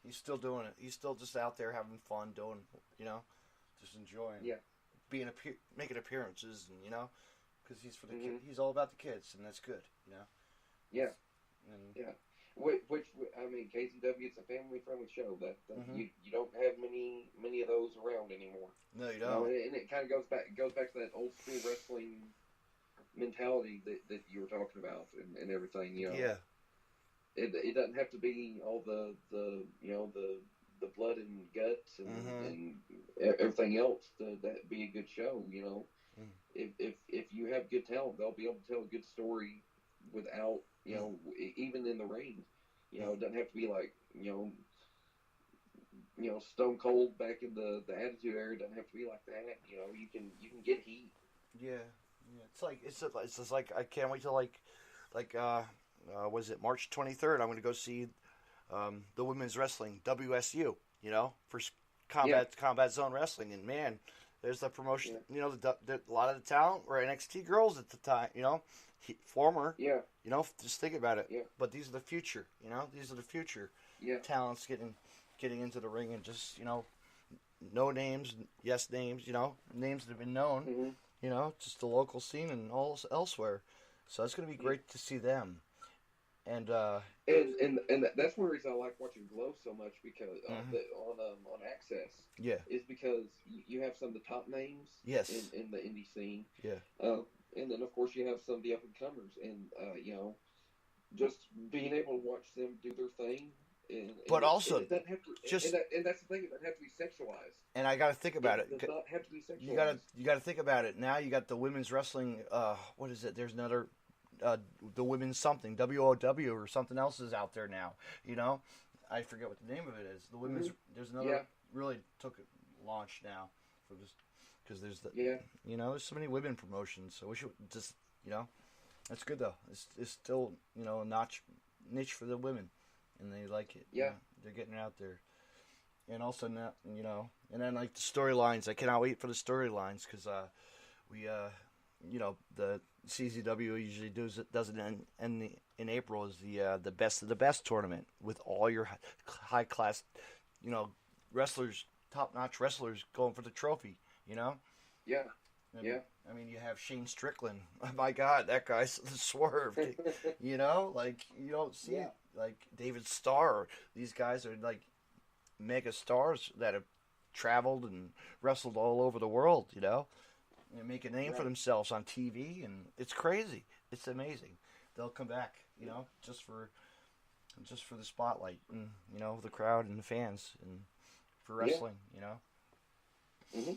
he's still doing it. He's still just out there having fun, doing, just enjoying. Yeah. Making appearances, and because he's for the kid. He's all about the kids, and that's good. Yeah. And, yeah. Which I mean, KZW is a family-friendly show. That you don't have many of those around anymore. No, you don't. And it kind of goes back to that old school wrestling mentality that you were talking about and everything. Yeah. It doesn't have to be all the blood and guts and everything else to that be a good show. If you have good talent, they'll be able to tell a good story without. Even in the ring, it doesn't have to be like, Stone Cold back in the Attitude Era. It doesn't have to be like that. You can get heat. Yeah. It's just like I can't wait till was it March 23rd? I'm going to go see the women's wrestling WSU. For Combat Zone Wrestling, and man, there's the promotion. A lot of the talent were NXT girls at the time. Former. Yeah. Just think about it. Yeah. But these are the future. These are the future. Yeah. Talents getting into the ring and just no names, yes names. Names that have been known. Just the local scene and all elsewhere. So it's going to be great to see them. And that's one reason I like watching Glow so much because on Access. Yeah. Is because you have some of the top names. Yes. In the indie scene. Yeah. And then, of course, you have some of the up-and-comers. And, just being able to watch them do their thing But also, it doesn't have to, just and that's the thing, it doesn't have to be sexualized. and I got to think about it. It does not have to be sexualized. You got to think about it. Now you got the women's wrestling. What is it? There's another. The women's something WOW or something else is out there now. You know, I forget what the name of it is. The women's. There's another. Really took a launch now for this because there's the. You know, there's so many women promotions. So we should just that's good though. It's still a niche for the women, and they like it. Yeah, they're getting it out there. And also now, and then like the storylines. I cannot wait for the storylines because we the CZW usually does it in April is the best of the best tournament with all your high class, wrestlers, top notch wrestlers going for the trophy. Yeah. And, I mean, you have Shane Strickland. Oh my God, that guy's swerved. Like you don't see like David Starr. These guys are like mega stars that have traveled and wrestled all over the world. And make a name for themselves on TV, and it's crazy. It's amazing. They'll come back, just for the spotlight and the crowd and the fans and for wrestling, Mm-hmm.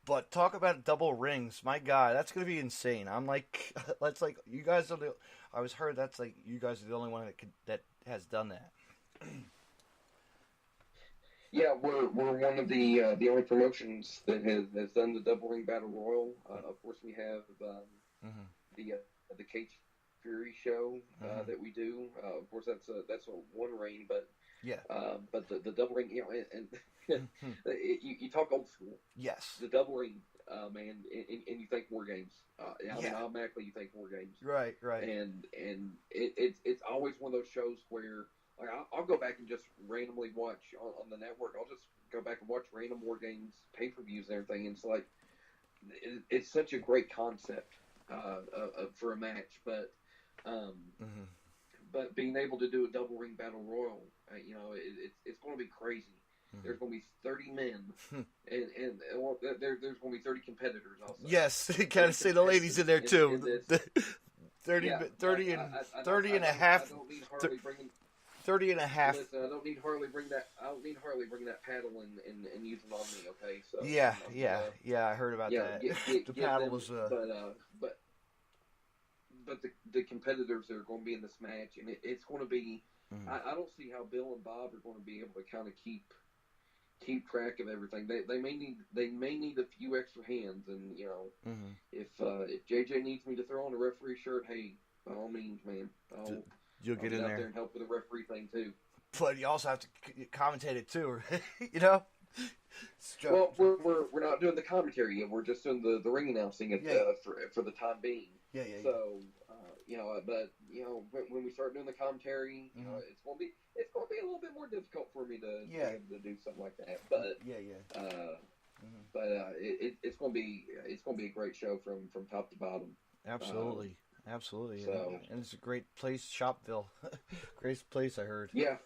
But talk about double rings. My God, that's gonna be insane. I'm like, that's like you guys are the. I was heard that's like you guys are the only one that has done that. Yeah, we're one of the only promotions that has done the double ring battle royal. Of course, we have the Cage Fury show that we do. Of course, that's a one ring, but but the double ring, and you talk old school. Yes, the double ring, man, and you think War Games. Mean, automatically you think War Games. Right. And it's always one of those shows where. Like I'll go back and just randomly watch on the network. I'll just go back and watch random War Games pay-per-views and everything. And it's like it's such a great concept for a match, but being able to do a double ring battle royal, it's going to be crazy. Mm-hmm. There's going to be 30 men, and there's going to be 30 competitors also. Yes, you kind of say the ladies in there too. 30 and a half. 30 and a half. Listen, I don't need Harley bring that paddle and use it on me. Okay, so I heard about that. The paddle was but the competitors that are going to be in this match, and it's going to be. Mm-hmm. I don't see how Bill and Bob are going to be able to kind of keep track of everything. They may need a few extra hands, and if JJ needs me to throw on a referee shirt, hey, by all means, man, you'll get in out there and help with the referee thing too. But you also have to commentate it too, Well, we're not doing the commentary yet. We're just doing the ring announcing for the time being. So but when we start doing the commentary, it's gonna be a little bit more difficult for me to be able to do something like that. But it's gonna be a great show from top to bottom. Absolutely. Absolutely, so, and it's a great place, Shopville. Great place, I heard. Yeah,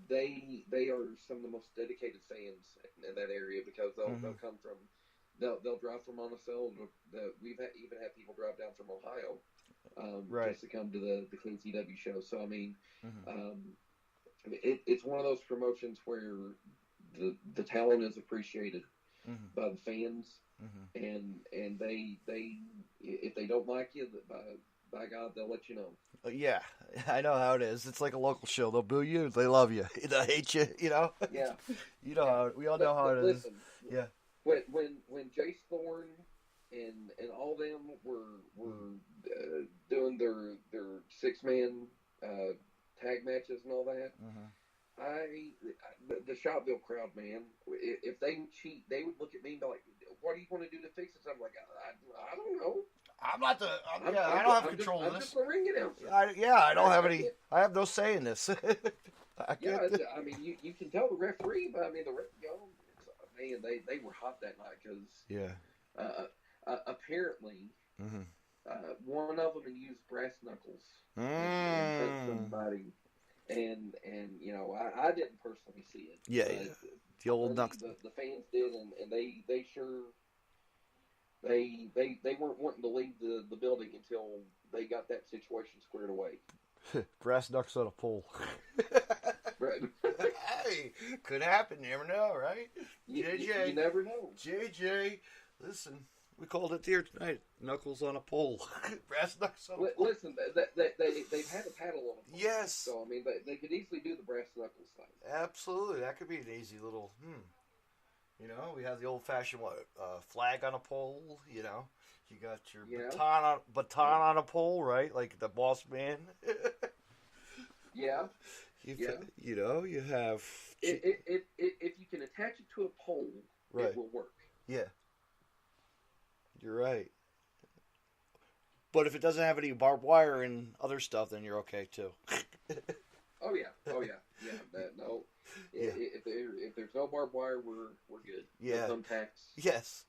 they are some of the most dedicated fans in that area because they'll come from they'll drive from Monticello. We've even had people drive down from Ohio just to come to the KZW show. So I mean, it's one of those promotions where the talent is appreciated by the fans. And they if they don't like you, by God, they'll let you know. Yeah, I know how it is. It's like a local show. They'll boo you, they love you. They hate you. Yeah. How we all know how it is. Listen, yeah. When Jace Thorne and all them were doing their 6-man tag matches and all that. The Shopville crowd, man, if they cheat, they would look at me and be like, "What do you want to do to fix this?" I'm like, I don't know. I'm not the. I don't have control of this. I'm just the ring announcer. I don't have any. I have no say in this. I mean, you can tell the referee, but I mean, man, they were hot that night because apparently one of them used brass knuckles and hurt somebody. And I didn't personally see it. Yeah. The old knuckles. The fans did, and they sure they weren't wanting to leave the building until they got that situation squared away. Brass knucks on a pole. Right. Hey, could happen. You never know, right? JJ. You never know. JJ, listen, we called it here tonight. Knuckles on a pole. Brass knucks on a pole. Listen, they've had a paddle on a pole. Yes. So, I mean, they could easily do the brass knuckles thing. Absolutely. That could be an easy little, You know, we have the old-fashioned flag on a pole, you know. You got your baton on a pole, right? Like the boss man. Yeah. You know, you have... If you can attach it to a pole, right. It will work. Yeah. You're right. But if it doesn't have any barbed wire and other stuff, then you're okay, too. Oh, yeah. Yeah, no. Yeah. If there's no barbed wire, we're good. Yeah. No thumbtacks. Yes.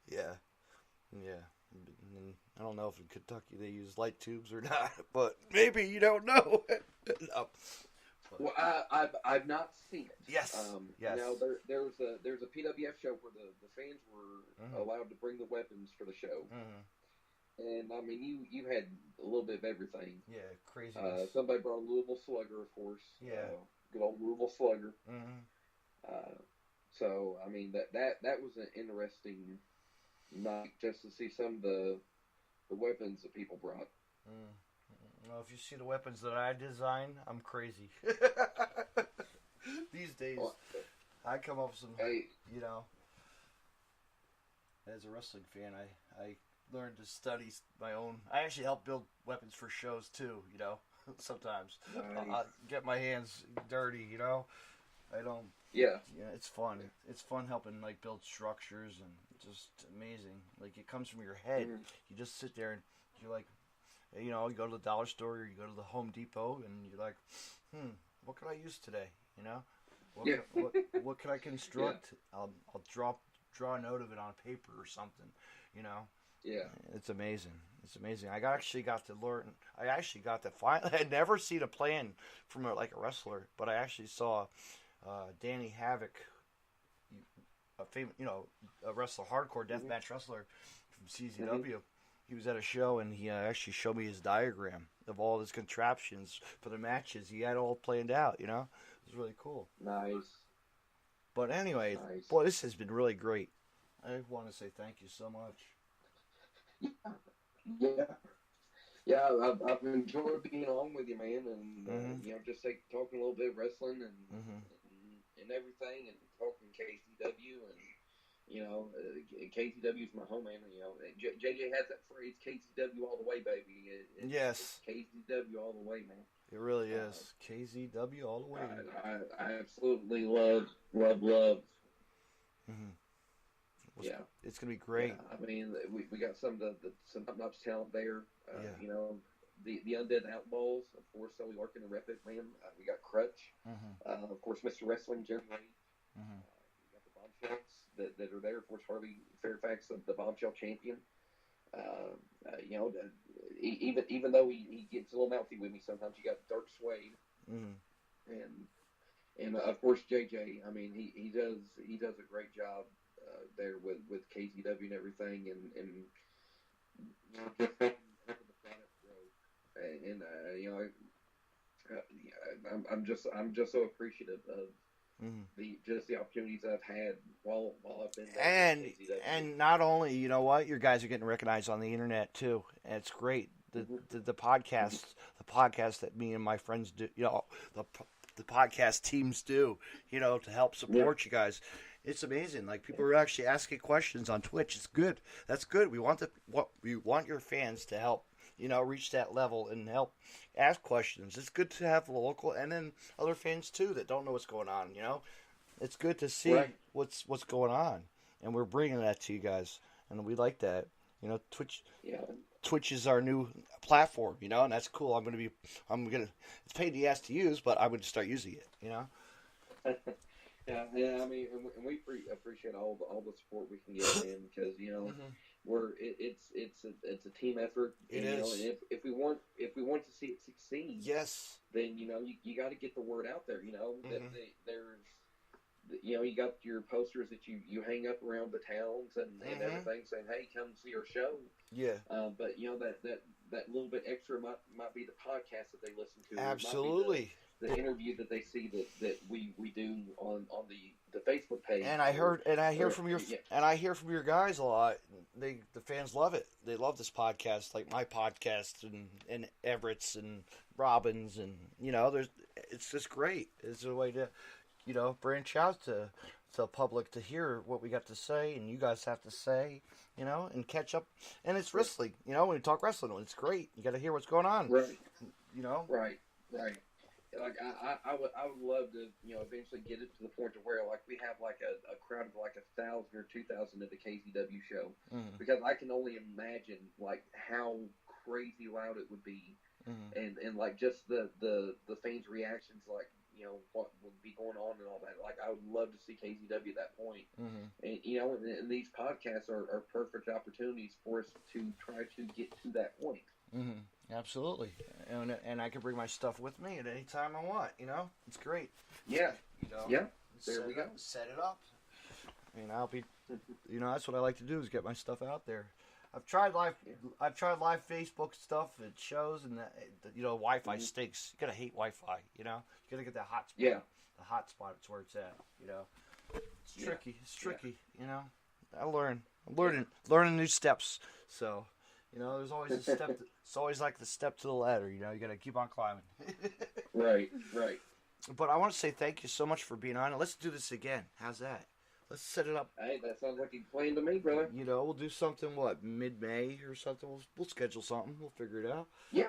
Yeah. And I don't know if in Kentucky they use light tubes or not, but maybe, you don't know. No. Well, I've not seen it. Yes. Yes. Now there's a PWF show where the fans were allowed to bring the weapons for the show, and I mean you had a little bit of everything. Yeah, crazy. Somebody brought a Louisville Slugger, of course. Yeah. Good old Louisville Slugger. Mm-hmm. So I mean that was an interesting night just to see some of the weapons that people brought. Well, if you see the weapons that I design, I'm crazy. These days, I come up with some, you know, as a wrestling fan, I learned to study my own. I actually help build weapons for shows too, you know, sometimes. Nice. I get my hands dirty, you know. I don't. Yeah. Yeah, it's fun. It's fun helping like build structures and just amazing. Like it comes from your head. You just sit there and you're like, you know, you go to the dollar store or you go to the Home Depot and you're like, what can I use today? You know, what can I construct? Yeah. I'll draw a note of it on paper or something. You know. Yeah. It's amazing. It's amazing. I actually got to learn. I actually got to find. I had never seen a plan from like a wrestler, but I actually saw Danny Havoc, a famous, you know, a wrestler, hardcore deathmatch wrestler from CZW. He was at a show and he actually showed me his diagram of all his contraptions for the matches. He had it all planned out, you know? It was really cool. Nice. But anyway, boy, this has been really great. I want to say thank you so much. Yeah, I've enjoyed being on with you, man, and you know, just talking a little bit of wrestling and everything, and talking KZW, and you know, KZW is my home, man. You know, JJ has that phrase, KZW all the way, baby. Yes. It's KZW all the way, man. It really is. KZW all the way. I absolutely love. Yeah, it's gonna be great. Yeah, I mean, we got some top-notch talent there. You know, the Undead Outlaws, of course, Sully Larkin and Rep It Man. We got Crutch, of course, Mr. Wrestling, Jerry Wade. We got the Bombshells that are there. Of course, Harvey Fairfax, the Bombshell champion. You know, even though he gets a little mouthy with me sometimes, you got Dark Suede, and of course JJ. I mean, he does a great job there with KZW and everything, and you know, just helping the product grow. And you know, I'm just so appreciative of the opportunities I've had while I've been there. And not only, you know what, your guys are getting recognized on the internet too, and it's great. The podcast that me and my friends do, you know, the podcast teams do, you know, to help support you guys. It's amazing. Like people are actually asking questions on Twitch. It's good. That's good. We want your fans to help, you know, reach that level and help ask questions. It's good to have local and then other fans too that don't know what's going on. You know, it's good to see what's going on, and we're bringing that to you guys, and we like that. You know, Twitch is our new platform. You know, and that's cool. It's pain in the ass to use, but I'm going to start using it. You know. Yeah. I mean, and we appreciate all the support we can get, man, because you know it's a team effort. It is. Know, and if we want to see it succeed, yes, then you know you got to get the word out there. You know that there's you know you got your posters that you hang up around the towns and everything saying, hey, come see our show. Yeah. But you know that little bit extra might be the podcast that they listen to. Absolutely. It might be the interview that they see that we do on the Facebook page. And I hear from your guys a lot. The fans love it. They love this podcast, like my podcast and Everett's and Robin's, and it's just great. It's a way to branch out to the public to hear what we got to say and you guys have to say, and catch up. And it's wrestling, when we talk wrestling, it's great. You got to hear what's going on, right? Right. Like I would love to eventually get it to the point to where like we have like a crowd of like 1,000 or 2,000 at the KZW show, because I can only imagine like how crazy loud it would be, and like just the fans' reactions, like what would be going on and all that. Like I would love to see KZW at that point, and and these podcasts are perfect opportunities for us to try to get to that point. Absolutely, and I can bring my stuff with me at any time I want. It's great. Yeah, yeah. There we go. Set it up. I'll be, that's what I like to do is get my stuff out there. I've tried live Facebook stuff at shows, and Wi-Fi stinks. You gotta hate Wi-Fi. You gotta get that hot spot. Yeah, the hot spot is where it's at. It's tricky. It's tricky. I'm learning new steps. So. There's always a step. It's always like the step to the ladder. You got to keep on climbing. Right. But I want to say thank you so much for being on. Let's do this again. How's that? Let's set it up. Hey, that sounds like a plan to me, brother. We'll do something, mid-May or something. We'll schedule something. We'll figure it out. Yeah.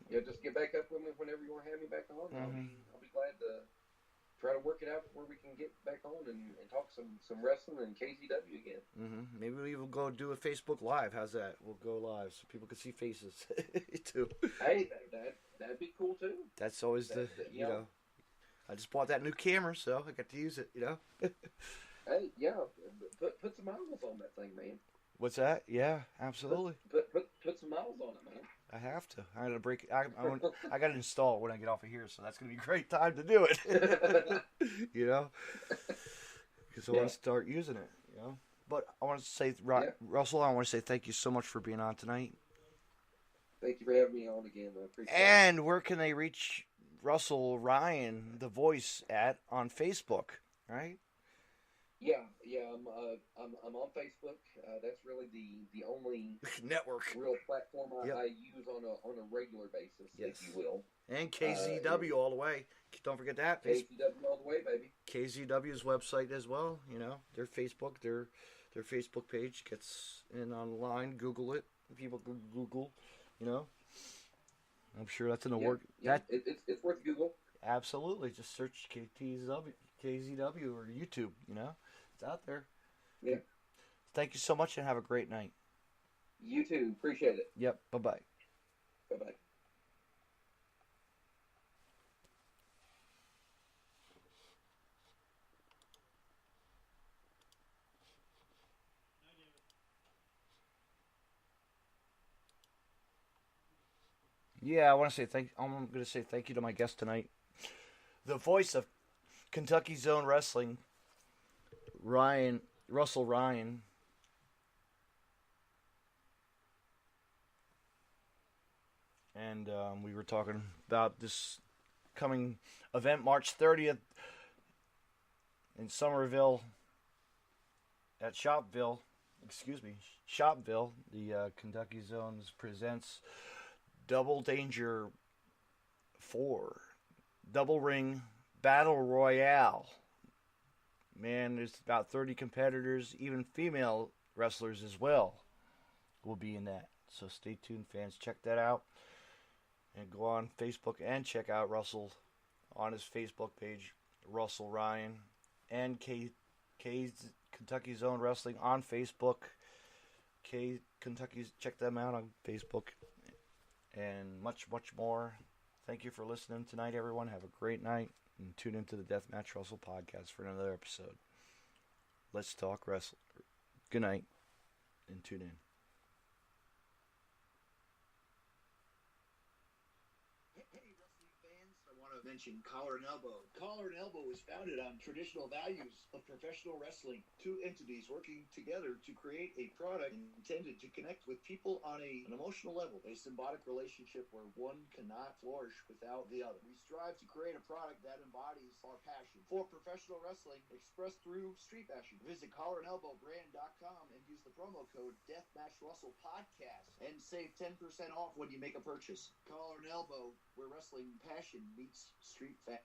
Just get back up with me whenever you want to have me back on. I'll be glad to try to work it out where we can get back on and talk some wrestling and KZW again. Maybe we will go do a Facebook Live. How's that? We'll go live so people can see faces too. Hey, that'd be cool too. That's always I just bought that new camera, so I got to use it. Hey, yeah, put some miles on that thing, man. What's that? Yeah, absolutely. Put some miles on it, man. I have to. I got to break. I got to install it when I get off of here, so that's gonna be a great time to do it. Because I want to start using it. But I want to say, Russell, I want to say thank you so much for being on tonight. Thank you for having me on again. I appreciate it. And where can they reach Russell Ryan, the voice, on Facebook? Right? Yeah. I'm on Facebook. That's really the only network, real platform I use on a regular basis, if you will. And KZW all the way. Don't forget that. KZW all the way, baby. KZW's website as well. Their Facebook, their Facebook page gets in online. Google it. People Google. I'm sure that's in the work. Yeah, it's worth Google. Absolutely. Just search KZW or YouTube. It's out there. Yeah. Thank you so much and have a great night. You too. Appreciate it. Yep. Bye-bye. Bye-bye. Yeah, I'm going to say thank you to my guest tonight, the voice of Kentucky Zone Wrestling, Russell Ryan. And we were talking about this coming event, March 30th, in Somerville, at Shopville. The Kentucky Zones presents Double Danger 4, Double Ring Battle Royale. Man, there's about 30 competitors, even female wrestlers as well will be in that. So stay tuned, fans. Check that out. And go on Facebook and check out Russell on his Facebook page, Russell Ryan, and Kentucky Zone Wrestling on Facebook. Kentucky's, check them out on Facebook. And much, much more. Thank you for listening tonight, everyone. Have a great night. And tune into the Deathmatch Russell podcast for another episode. Let's talk wrestling. Good night. And tune in. Hey, wrestling fans. I want mention Collar and Elbow. Collar and Elbow was founded on traditional values of professional wrestling. Two entities working together to create a product intended to connect with people on an emotional level. A symbiotic relationship where one cannot flourish without the other. We strive to create a product that embodies our passion for professional wrestling expressed through street fashion. Visit collarandelbowbrand.com and use the promo code DeathmatchRussellPodcast and save 10% off when you make a purchase. Collar and Elbow, where wrestling passion meets street fashion.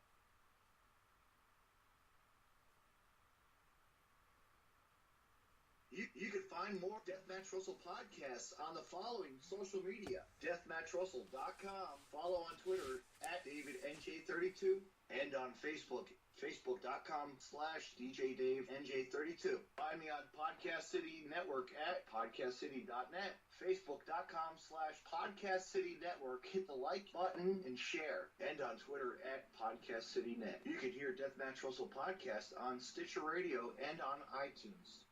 You can find more Deathmatch Russell podcasts on the following social media. DeathmatchRussell.com. Follow on Twitter at DavidNJ32 and on Facebook. Facebook.com/DJDaveNJ32. Find me on Podcast City Network at podcastcity.net. Facebook.com/Podcast City Network. Hit the like button and share. And on Twitter at Podcast City Net. You can hear Deathmatch Russell podcast on Stitcher Radio and on iTunes.